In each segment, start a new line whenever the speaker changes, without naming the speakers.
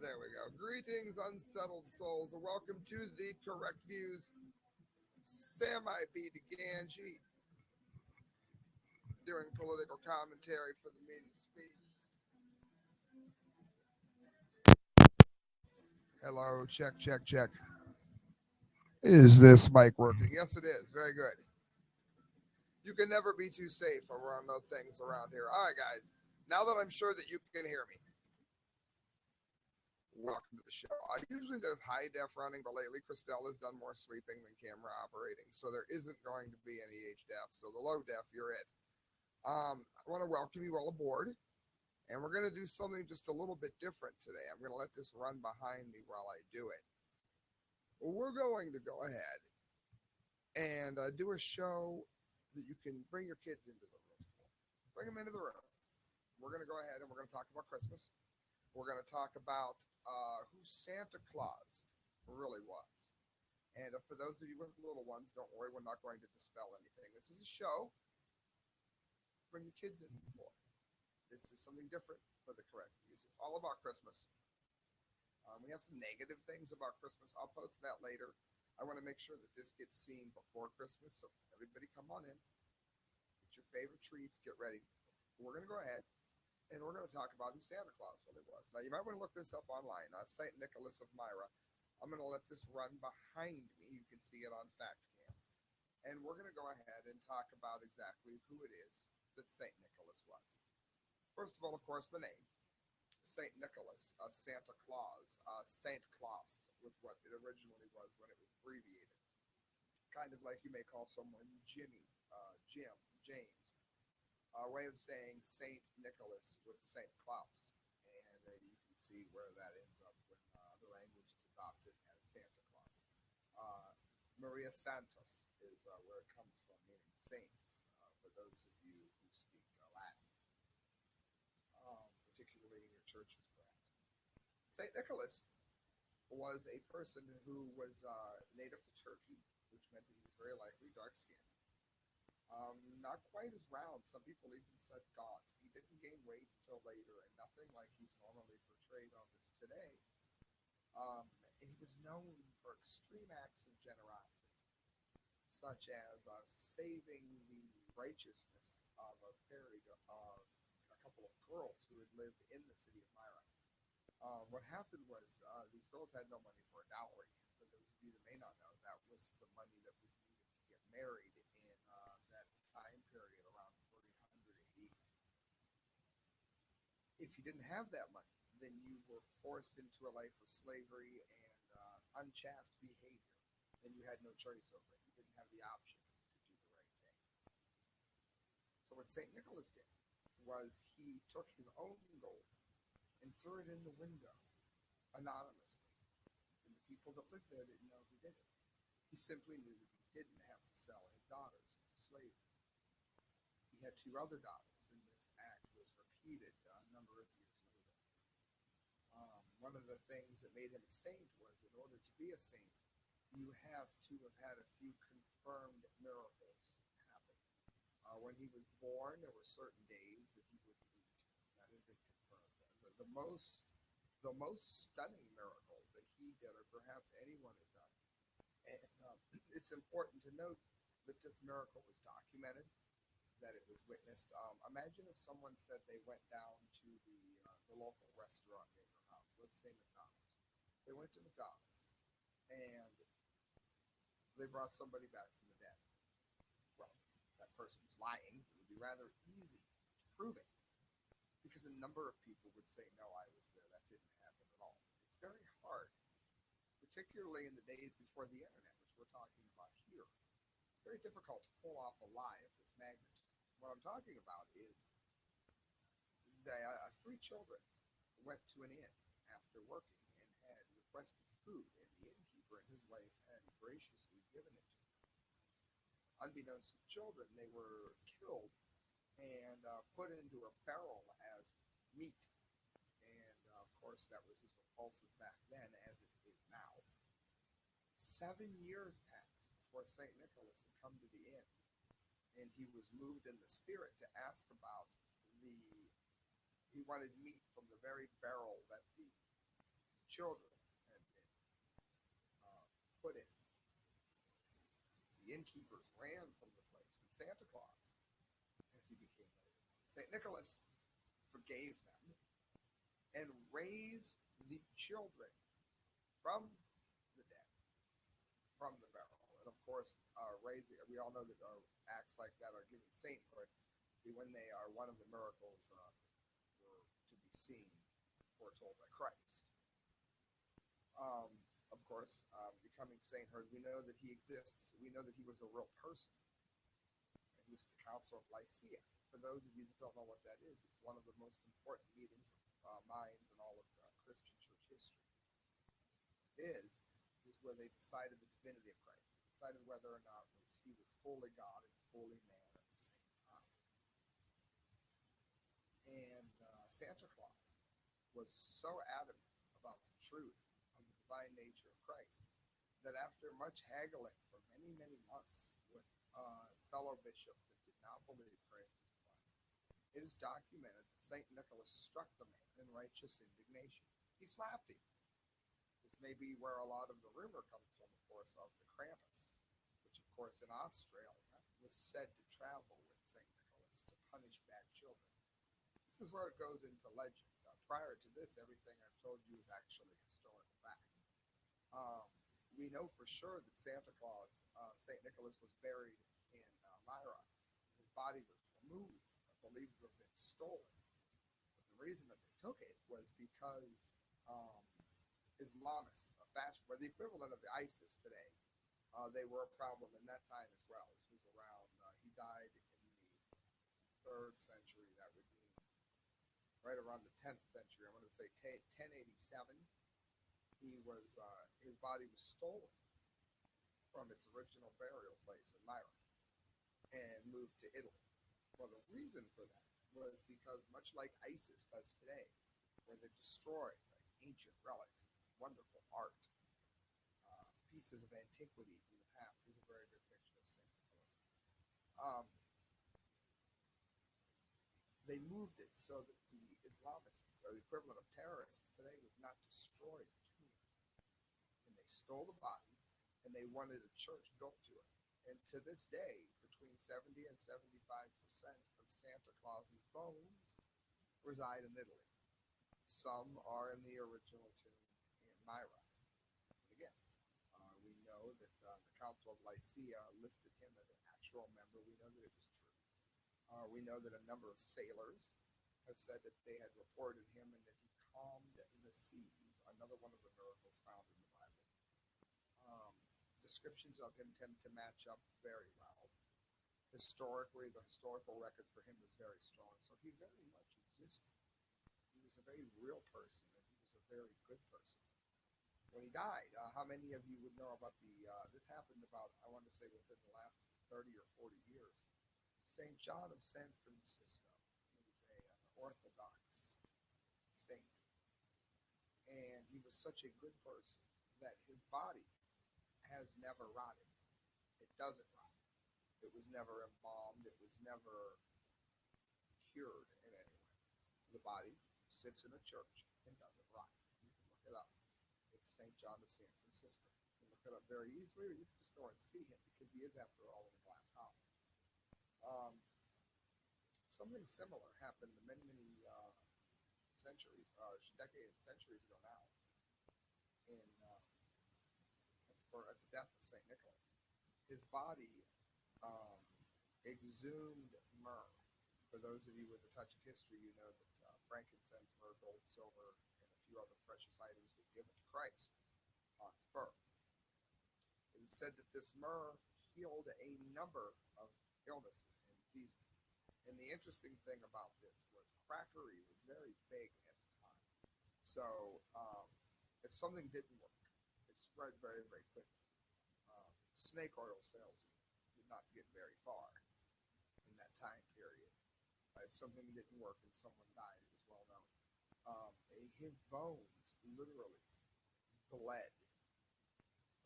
There we go. Greetings, unsettled souls, and welcome to the Correct Views. Semi B to Gangi doing political commentary for the media speaks. Hello, check, check, check. Is this mic working? Yes, it is. Very good. You can never be too safe around those things around here. All right, guys. Now that I'm sure that you can hear me, welcome to the show. Usually there's high def running, but lately Christelle has done more sleeping than camera operating, so there isn't going to be any HDef. So the low def, you're it. I want to welcome you all aboard, and we're going to do something just a little bit different today. I'm going to let this run behind me while I do it. We're going to go ahead and do a show that you can bring your kids into the room for. Bring them into the room. We're going to go ahead and we're going to talk about Christmas. We're going to talk about who Santa Claus really was. And for those of you with little ones, don't worry, we're not going to dispel anything. This is a show. Bring your kids in for. This is something different for the Correct Views. It's all about Christmas. We have some negative things about Christmas. I'll post that later. I want to make sure that this gets seen before Christmas. So everybody come on in. Get your favorite treats. Get ready. We're going to go ahead. And we're going to talk about who Santa Claus really was. Now, you might want to look this up online. St. Nicholas of Myra. I'm going to let this run behind me. You can see it on FactCam. And we're going to go ahead and talk about exactly who it is that St. Nicholas was. First of all, of course, the name. St. Nicholas, Santa Claus, Saint Claus was what it originally was when it was abbreviated. Kind of like you may call someone Jimmy, Jim, James. A way of saying Saint Nicholas was Saint Claus, and you can see where that ends up when the language is adopted as Santa Claus. Maria Santos is where it comes from, meaning saints, for those of you who speak Latin, particularly in your churches, perhaps. Saint Nicholas was a person who was native to Turkey, which meant that he was very likely dark-skinned. Not quite as round. Some people even said gaunt. He didn't gain weight until later, and nothing like he's normally portrayed on this today. And he was known for extreme acts of generosity, such as saving the righteousness of a couple of girls who had lived in the city of Myra. What happened was these girls had no money for a dowry. For those of you that may not know, that was the money that was needed to get married time period around 300 AD. If you didn't have that money, then you were forced into a life of slavery and unchaste behavior. Then you had no choice over it. You didn't have the option to do the right thing. So what St. Nicholas did was he took his own gold and threw it in the window anonymously. And the people that lived there didn't know who did it. He simply knew that he didn't have to sell his daughters into slavery. He had two other daughters, and this act was repeated a number of years later. One of the things that made him a saint was, in order to be a saint, you have to have had a few confirmed miracles happen. When he was born, there were certain days that he would eat. That had been confirmed. The most stunning miracle that he did, or perhaps anyone has done, and it's important to note that this miracle was documented, that it was witnessed. Imagine if someone said they went down to the local restaurant near your house, let's say McDonald's. They went to McDonald's and they brought somebody back from the dead. Well, that person was lying. It would be rather easy to prove it because a number of people would say, no, I was there. That didn't happen at all. It's very hard, particularly in the days before the internet, which we're talking about here. It's very difficult to pull off a lie of this magnitude. What I'm talking about is three children went to an inn after working and had requested food, and the innkeeper and his wife had graciously given it to them. Unbeknownst to the children, they were killed and put into a barrel as meat. And of course, that was as repulsive back then as it is now. 7 years passed before St. Nicholas had come to the inn. And he was moved in the spirit to ask about he wanted meat from the very barrel that the children had been uh, put in. The innkeepers ran from the place, but Santa Claus, as he became later, St. Nicholas, forgave them and raised the children from the dead, from the barrel. And of course, raising, we all know that acts like that are given sainthood when they are one of the miracles were to be seen, foretold by Christ. Of course, becoming sainthood, we know that he exists. We know that he was a real person. And he was at the Council of Nicaea. For those of you that don't know what that is, it's one of the most important meetings of minds in all of Christian church history. Is where they decided the divinity of Christ. They decided whether or not he was fully God and fully man at the same time. And Santa Claus was so adamant about the truth of the divine nature of Christ that after much haggling for many, many months with fellow bishop that did not believe Christ was divine, it is documented that St. Nicholas struck the man in righteous indignation. He slapped him. This may be where a lot of the rumor comes from, of course, of the Krampus, which, of course, in Australia was said to travel with St. Nicholas to punish bad children. This is where it goes into legend. Prior to this, everything I've told you is actually historical fact. We know for sure that Santa Claus, St. Nicholas, was buried in Myra. His body was removed, believed to have been stolen. But the reason that they took it was because Islamists, or the equivalent of the ISIS today, they were a problem in that time as well. This was around, he died in the 3rd century. That would mean right around the 10th century. I'm going to say 1087. His body was stolen from its original burial place in Myra and moved to Italy. Well, the reason for that was because, much like ISIS does today, where they destroy ancient relics, wonderful art, pieces of antiquity from the past. Here's a very good picture of St. Nicholas. They moved it so that the Islamists, or the equivalent of terrorists today, would not destroy the tomb. And they stole the body, and they wanted a church built to it. And to this day, between 70 and 75% of Santa Claus's bones reside in Italy. Some are in the original tomb in Myra. And again, we know that the Council of Nicaea listed him as an actual member. We know that it was true. We know that a number of sailors have said that they had reported him and that he calmed the seas, another one of the miracles found in the Bible. Descriptions of him tend to match up very well. Historically, the historical record for him is very strong, so he very much existed. He was a very real person, and he was a very good person. When he died, how many of you would know about this happened about, I want to say, within the last 30 or 40 years. St. John of San Francisco is an Orthodox saint. And he was such a good person that his body has never rotted. It doesn't rot. It was never embalmed. It was never cured in any way. The body sits in a church and doesn't rot. You can look it up. It's St. John of San Francisco. You can look it up very easily, or you can just go and see him because he is, after all, in a glass house. Something similar happened many, many centuries, decades, centuries ago now, at the death of St. Nicholas. His body exhumed myrrh. For those of you with a touch of history, you know that frankincense, myrrh, gold, silver, and a few other precious items were given to Christ on his birth. It is said that this myrrh healed a number of illnesses and diseases. And the interesting thing about this was quackery was very big at the time. So if something didn't work, it spread very, very quickly. Snake oil salesmen did not get very far in that time period. If something didn't work and someone died, it was well known. His bones literally bled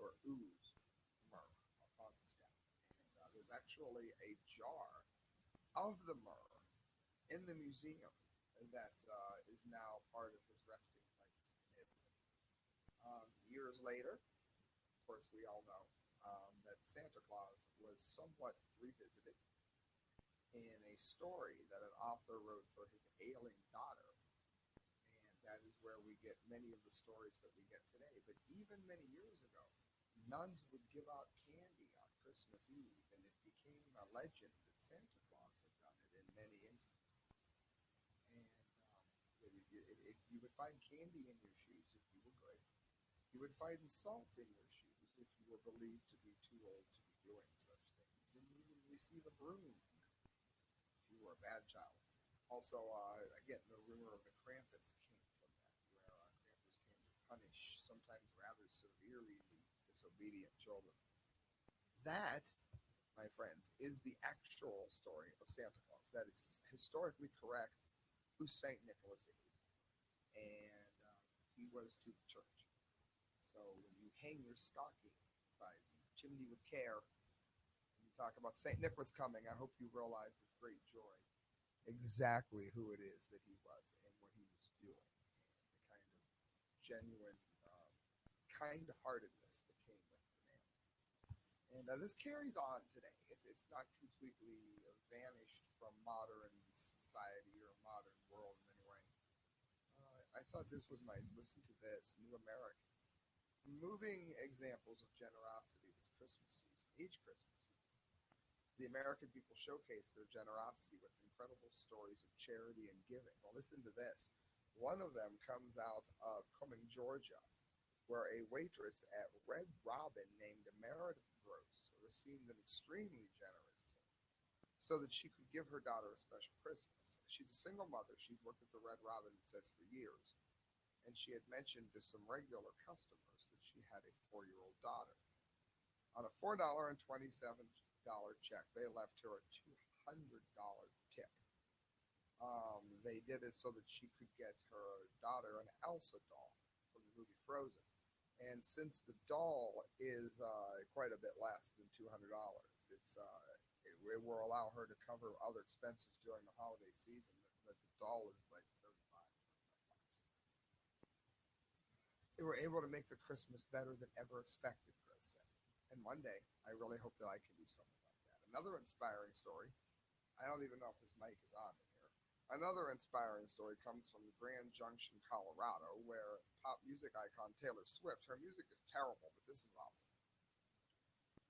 or oozed myrrh upon his death. And there's actually a jar of the myrrh in the museum that is now part of his resting place in Italy. years later, of course, we all know that Santa Claus was somewhat revisited in a story that an author wrote for his ailing daughter. And that is where we get many of the stories that we get today. But even many years ago, nuns would give out candy on Christmas Eve, and it became a legend that Santa Claus had done it in many instances. And if you would find candy in your shoes if you were good, you would find salt in your shoes if you were believed to be too old to be doing such things, and you would receive a broom if you were a bad child. Also, again, the rumor of the Krampus came from that, where Krampus came to punish sometimes rather severely disobedient children. That, my friends, is the actual story of Santa Claus. That is historically correct who St. Nicholas is. And he was to the church. So when you hang your stockings by the chimney with care, and you talk about St. Nicholas coming, I hope you realize with great joy exactly who it is that he was and what he was doing, and the kind of genuine kind-heartedness that came with the man. And this carries on today. It's not completely vanished from modern society or modern world in any way. I thought this was nice. Listen to this, New American. Moving examples of generosity this Christmas season, each Christmas season. The American people showcase their generosity with incredible stories of charity and giving. Well, listen to this. One of them comes out of Cumming, Georgia, where a waitress at Red Robin named Meredith Gross received an extremely generous tip so that she could give her daughter a special Christmas. She's a single mother. She's worked at the Red Robin, it says, for years. And she had mentioned to some regular customers that she had a 4-year-old daughter. On a $4.27 check, they left her a $200 tip. They did it so that she could get her daughter an Elsa doll from the movie Frozen. And since the doll is quite a bit less than $200, it will allow her to cover other expenses during the holiday season. But the doll is like $35. They were able to make the Christmas better than ever expected, Chris said. And one day, I really hope that I can do something like that. Another inspiring story, I don't even know if this mic is on in here. Another inspiring story comes from Grand Junction, Colorado, where pop music icon Taylor Swift, her music is terrible, but this is awesome,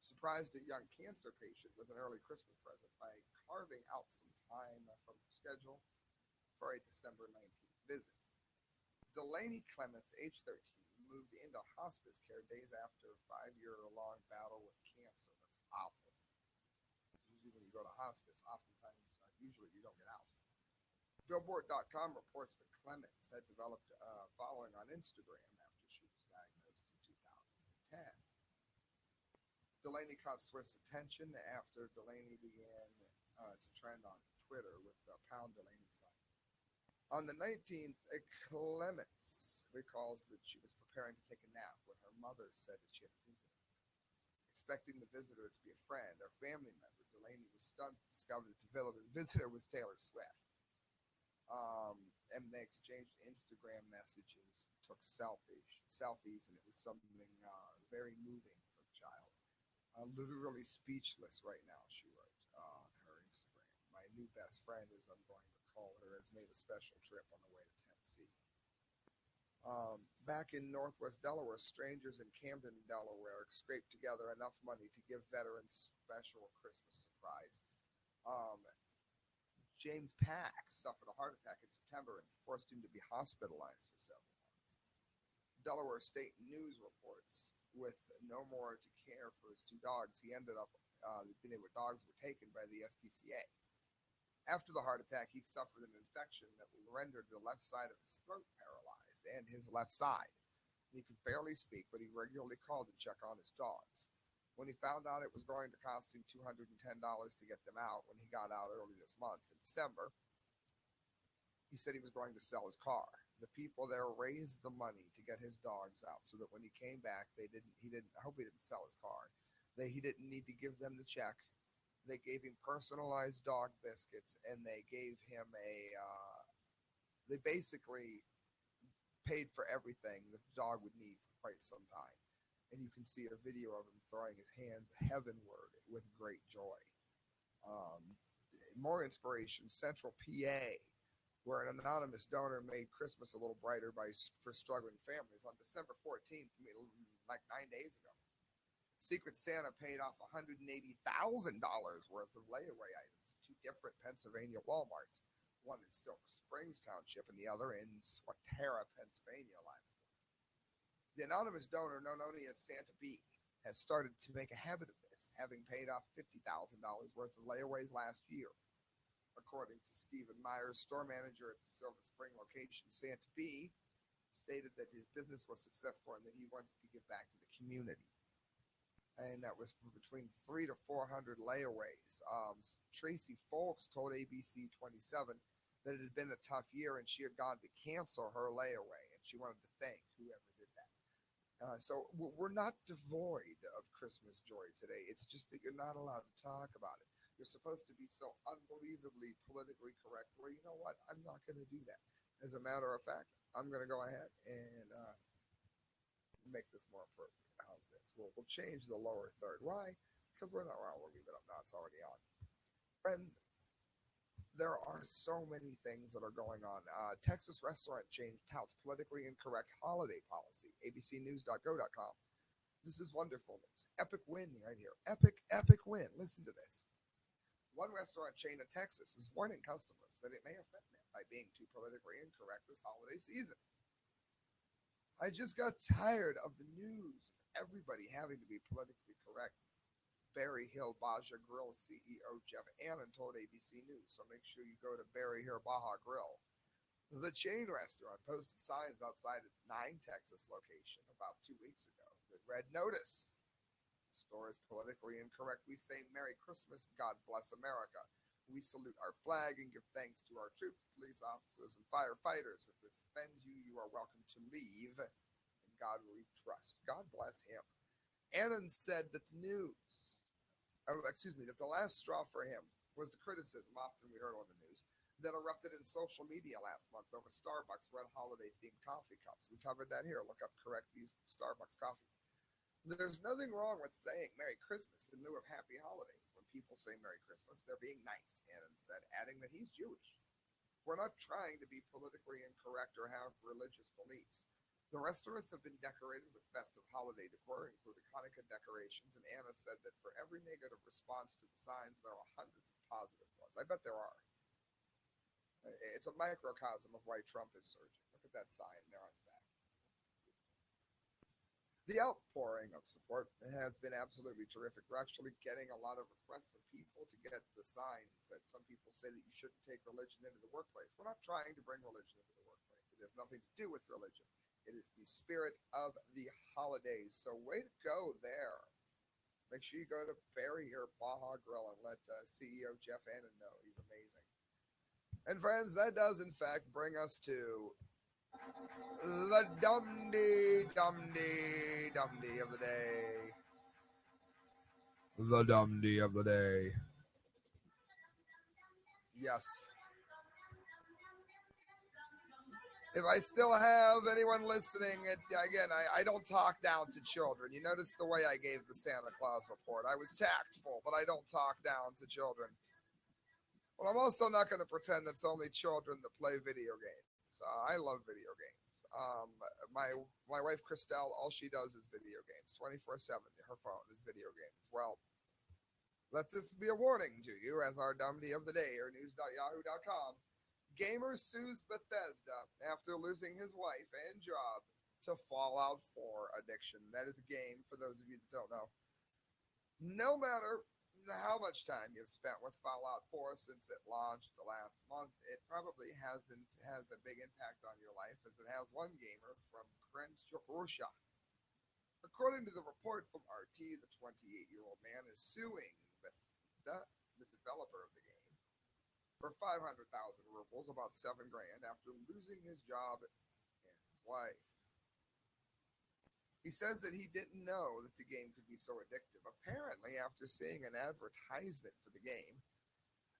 surprised a young cancer patient with an early Christmas present by carving out some time from her schedule for a December 19th visit. Delaney Clements, age 13, moved into hospice care days after a 5-year-long battle with cancer. That's awful. Usually when you go to hospice, oftentimes, usually you don't get out. Billboard.com reports that Clements had developed a following on Instagram after she was diagnosed in 2010. Delaney caught Swift's attention after Delaney began to trend on Twitter with the Pound Delaney sign. On the 19th, Clements recalls that she was preparing to take a nap when her mother said that she had a visitor. Expecting the visitor to be a friend or family member, Delaney was stunned to discover that the visitor was Taylor Swift. And they exchanged Instagram messages, took selfies, and it was something very moving for the child. Literally speechless right now, she wrote on her Instagram. My new best friend, as I'm going to call her, has made a special trip on the way to Tennessee. Back in Northwest Delaware, strangers in Camden, Delaware, scraped together enough money to give veterans special Christmas surprise. James Pack suffered a heart attack in September and forced him to be hospitalized for several months. Delaware State News reports with no more to care for his 2 dogs, he ended up, dogs were taken by the SPCA. After the heart attack, he suffered an infection that rendered the left side of his throat paralyzed and his left side. He could barely speak, but he regularly called to check on his dogs. When he found out it was going to cost him $210 to get them out when he got out early this month in December, he said he was going to sell his car. The people there raised the money to get his dogs out so that when he came back, I hope he didn't sell his car. He didn't need to give them the check. They gave him personalized dog biscuits, and they gave him they basically paid for everything the dog would need for quite some time. And you can see a video of him throwing his hands heavenward with great joy. More inspiration, Central PA, where an anonymous donor made Christmas a little brighter for struggling families. On December 14th, like 9 days ago, Secret Santa paid off $180,000 worth of layaway items at 2 different Pennsylvania Walmarts, one in Silver Springs Township and the other in Swatara, Pennsylvania. The anonymous donor, known only as Santa B, has started to make a habit of this, having paid off $50,000 worth of layaways last year. According to Stephen Myers, store manager at the Silver Spring location, Santa B stated that his business was successful and that he wanted to give back to the community. And that was between 300 to 400 layaways. Tracy Folks told ABC 27 that it had been a tough year and she had gone to cancel her layaway, and she wanted to thank whoever did that. So we're not devoid of Christmas joy today. It's just that you're not allowed to talk about it. You're supposed to be so unbelievably politically correct where, you know what, I'm not going to do that. As a matter of fact, I'm going to go ahead and make this more appropriate. How's this? We'll change the lower third. Why? Because we're not wrong. We'll leave it up now. It's already on. Friends, there are so many things that are going on. Texas restaurant chain touts politically incorrect holiday policy. abcnews.go.com. This is wonderful news. Epic win right here. Epic win. Listen to this. One restaurant chain in Texas is warning customers that it may offend them by being too politically incorrect this holiday season. I just got tired of the news of everybody having to be politically correct. Berry Hill Baja Grill CEO Jeff Annan told ABC News, so make sure you go to Berry Hill Baja Grill. The chain restaurant posted signs outside its 9 Texas location about 2 weeks ago that read, "Notice. The store is politically incorrect. We say Merry Christmas, God bless America. We salute our flag and give thanks to our troops, police officers, and firefighters. If this offends you, you are welcome to leave. In God we trust." God bless him. Annan said that that the last straw for him was the criticism, often we heard on the news, that erupted in social media last month over Starbucks' red holiday-themed coffee cups. We covered that here. Look up correct views Starbucks coffee. There's nothing wrong with saying Merry Christmas in lieu of Happy Holidays. When people say Merry Christmas, they're being nice, Annan said, adding that he's Jewish. We're not trying to be politically incorrect or have religious beliefs. The restaurants have been decorated with festive holiday decor, including Hanukkah decorations, and Anna said that for every negative response to the signs, there are hundreds of positive ones. I bet there are. It's a microcosm of why Trump is surging. Look at that sign there on fact. The outpouring of support has been absolutely terrific. We're actually getting a lot of requests from people to get the signs. He said some people say that you shouldn't take religion into the workplace. We're not trying to bring religion into the workplace. It has nothing to do with religion. It is the spirit of the holidays. So way to go there. Make sure you go to Berry Hill Baja Grill and let CEO Jeff Annan know. He's amazing. And friends, that does in fact bring us to the Dumdee of the day. The Dumdee of the day. Yes. If I still have anyone listening, again, I don't talk down to children. You notice the way I gave the Santa Claus report. I was tactful, but I don't talk down to children. Well, I'm also not going to pretend it's only children that play video games. I love video games. My wife, Christelle, all she does is video games, 24/7. Her phone is video games. Well, let this be a warning to you as our Dumdee of the day, or news.yahoo.com. Gamer sues Bethesda after losing his wife and job to Fallout 4 addiction. That is a game, for those of you that don't know. No matter how much time you've spent with Fallout 4 since it launched last month, it probably has a big impact on your life, as it has one gamer from Kremsk, Russia. According to the report from RT, the 28-year-old man is suing Bethesda, the developer of the game, for 500,000 rubles, about $7,000, after losing his job and his wife. He says that he didn't know that the game could be so addictive. Apparently, after seeing an advertisement for the game,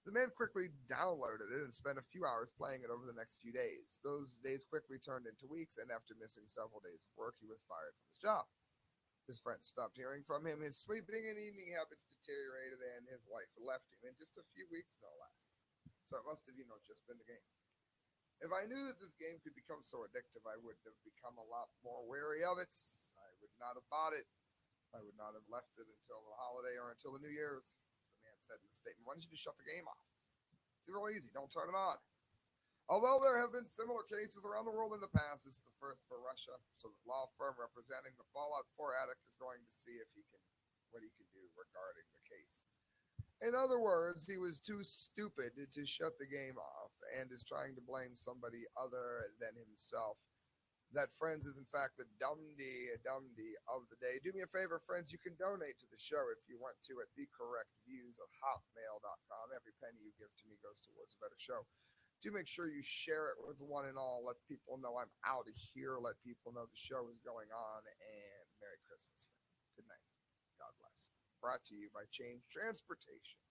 The man quickly downloaded it and spent a few hours playing it over the next few days. Those days quickly turned into weeks, and after missing several days of work, he was fired from his job. His friends stopped hearing from him, his sleeping and eating habits deteriorated, and his wife left him in just a few weeks, no less. So it must have, just been the game. If I knew that this game could become so addictive, I would have become a lot more wary of it. I would not have bought it. I would not have left it until the holiday or until the New Year's, as the man said in the statement. Why don't you just shut the game off? It's real easy. Don't turn it on. Although there have been similar cases around the world in the past, this is the first for Russia. So the law firm representing the Fallout 4 addict is going to see what he can do regarding the case. In other words, he was too stupid to shut the game off and is trying to blame somebody other than himself. That, friends, is in fact the dumbdee of the day. Do me a favor, friends. You can donate to the show if you want to at thecorrectviews@hotmail.com. Every penny you give to me goes towards a better show. Do make sure you share it with one and all. Let people know I'm out of here. Let people know the show is going on. And Merry Christmas, friends. Good night. God bless. Brought to you by Change Transportation.